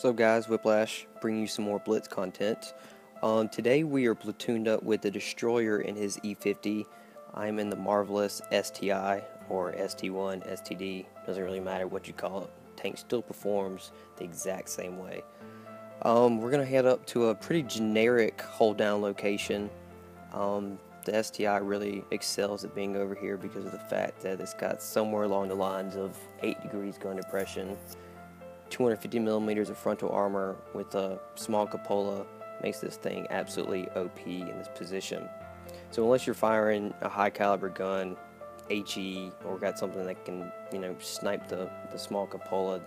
What's up guys, Whiplash, bringing you some more Blitz content. Today we are platooned up with the Destroyer in his E50. I'm in the marvelous STI, or ST1, STD, doesn't really matter what you call it. Tank still performs the exact same way. We're going to head up to a pretty generic hold down location. The STI really excels at being over here because of the fact that it's got somewhere along the lines of 8 degrees gun depression. 250 millimeters of frontal armor with a small cupola makes this thing absolutely OP in this position. So unless you're firing a high caliber gun, HE, or got something that can, snipe the small cupola,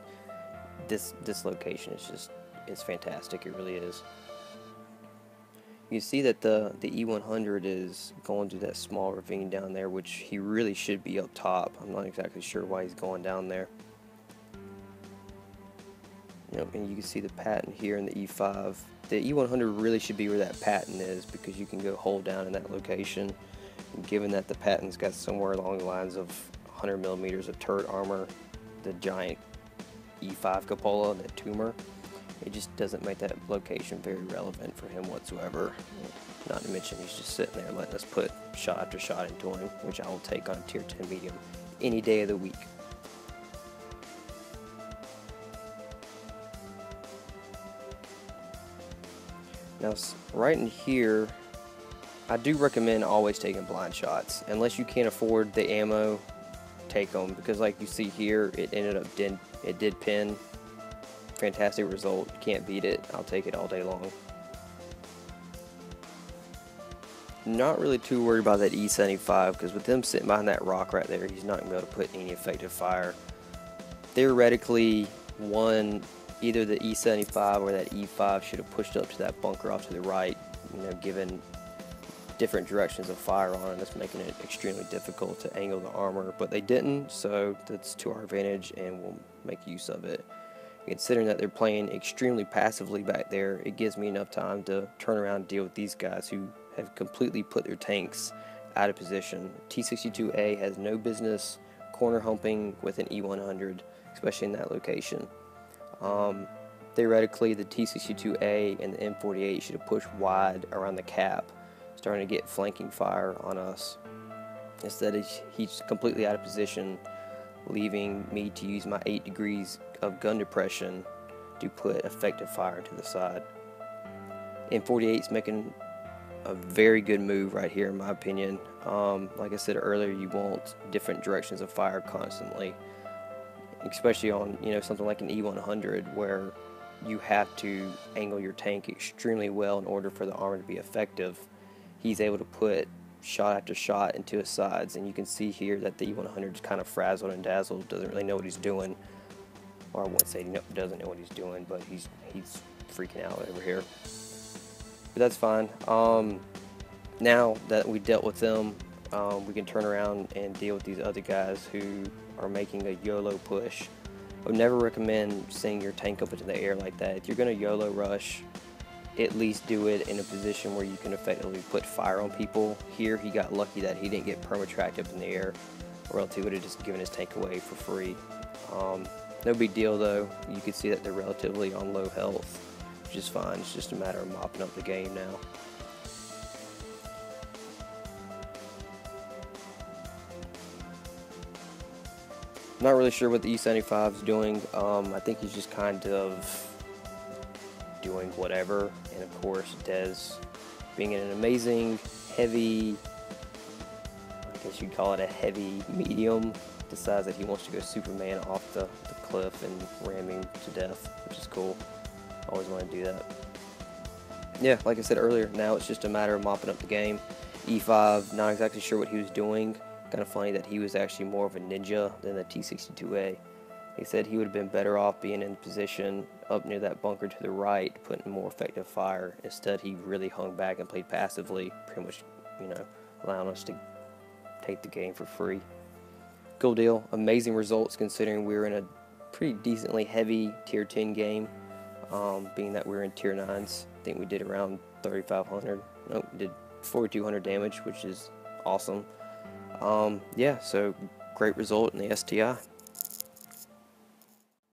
this location is it's fantastic. It really is. You see that the E100 is going through that small ravine down there, which he really should be up top. I'm not exactly sure why he's going down there. And you can see the patent here in the E5. The E100 really should be where that patent is, because you can go hold down in that location. And given that the patent's got somewhere along the lines of 100 millimeters of turret armor, the giant E5 cupola, that tumor, it just doesn't make that location very relevant for him whatsoever. Not to mention he's just sitting there letting us put shot after shot into him, which I will take on a tier 10 medium any day of the week. Now, right in here, I do recommend always taking blind shots. Unless you can't afford the ammo, take them, because like you see here, it ended up did pin. Fantastic result. Can't beat it. I'll take it all day long. Not really too worried about that E75, because with him sitting behind that rock right there, he's not going to be able to put any effective fire. Theoretically, either the E75 or that E5 should have pushed up to that bunker off to the right, given different directions of fire on it. That's making it extremely difficult to angle the armor, but they didn't, so that's to our advantage and we'll make use of it. Considering that they're playing extremely passively back there, it gives me enough time to turn around and deal with these guys who have completely put their tanks out of position. T62A has no business corner humping with an E100, especially in that location. Theoretically, the T62A and the M48 should have pushed wide around the cap, starting to get flanking fire on us. Instead, he's completely out of position, leaving me to use my 8 degrees of gun depression to put effective fire to the side. M48 is making a very good move right here, in my opinion. Like I said earlier, you want different directions of fire constantly, especially on something like an E100, where you have to angle your tank extremely well in order for the armor to be effective. He's able to put shot after shot into his sides, and you can see here that the E100 is kind of frazzled and dazzled, doesn't really know what he's doing, or I wouldn't say doesn't know what he's doing, but he's freaking out over here. But that's fine. Now that we dealt with them, we can turn around and deal with these other guys who are making a YOLO push. I would never recommend sending your tank up into the air like that. If you're going to YOLO rush, at least do it in a position where you can effectively put fire on people. Here he got lucky that he didn't get perma-tracked up in the air, or else he would have just given his tank away for free. No big deal though. You can see that they're relatively on low health, which is fine. It's just a matter of mopping up the game now. Not really sure what the E75 is doing. I think he's just kind of doing whatever, and of course Dez, being an amazing heavy, I guess you'd call it a heavy medium, decides that he wants to go Superman off the cliff and ram him to death, which is cool. Always want to do that. Yeah, like I said earlier, now it's just a matter of mopping up the game. E5, not exactly sure what he was doing. Kind of funny that he was actually more of a ninja than the T62A. He said he would have been better off being in position up near that bunker to the right, putting more effective fire. Instead, he really hung back and played passively, pretty much, allowing us to take the game for free. Cool deal. Amazing results considering we were in a pretty decently heavy tier 10 game, being that we were in tier 9s. I think we did around 3,500. Nope, we did 4,200 damage, which is awesome. Yeah, so great result in the STI.